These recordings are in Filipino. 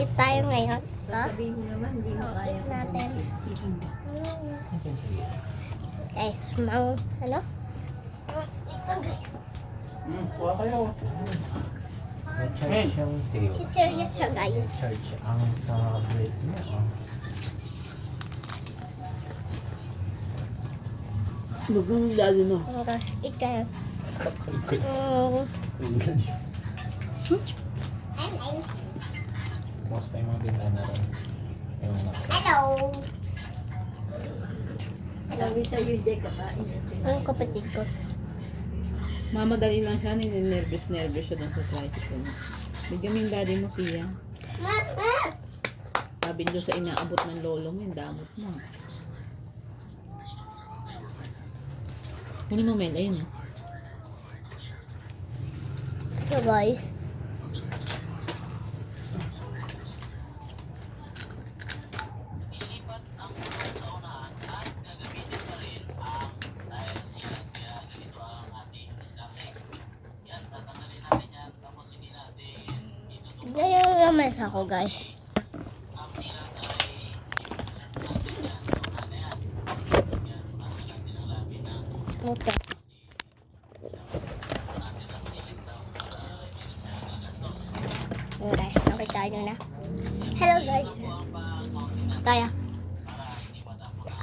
Eat tayo ngayon. Ha? Sabihin mo naman, hindi mo kaya. Eat natin. Guys, ano? Ito guys. Kuha kayo. May church yung... Sige. Chicheria siya guys. Church ang ka-break niya. Lugong lalo no. Oh gosh, eat kayo. Mas pa yung mga bintana rin. Yung nasa. Hello! Sabi sa'yo, hindi kakain na sila. Ang kapatid ko. Mamadali lang siya, nininervous-nervous siya doon sa tricycle. Bigyan mo yung daddy mo, Pia. Sabi doon sa inaabot ng lolo mo, yung damot mo. Kunin mo, Mel, ayun. So guys, ganyan yung lamesa ko guys. Okay. Okay, okay tayo na. Hello guys. Kaya.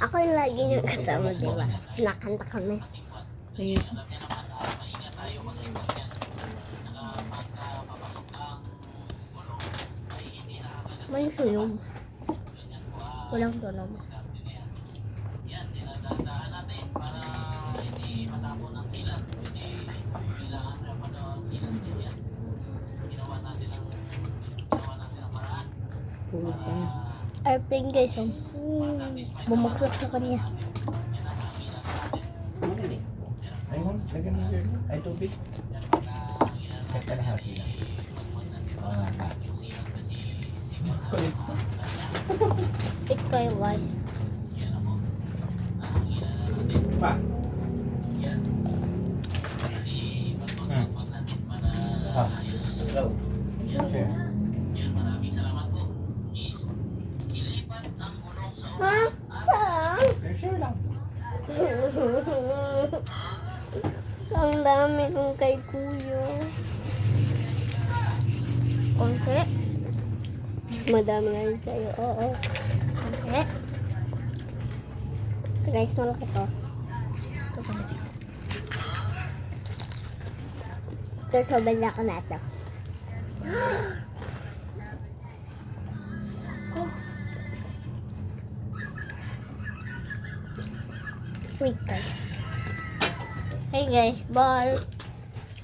Ako yung lagi yung kasama, di ba? Nakanta kami. Sige. May suyog. Walang tunog. Tulog tayo. Airplane guys, bumagsak sa kanya. Ayun, lagyan mo yun. Ay, tubig. Kahit kalahati lang. Eat kayo guys. Pa. Ah, hello. Sure. Ha? Saan? Sure lang. Ang dami kong kay kuya. Konti. Madami na rin sa'yo. Oo. Konti. Ito guys, malaki to. Ito guys. Ito, kabala ko na ito. Sweet guys. Hey guys, bye.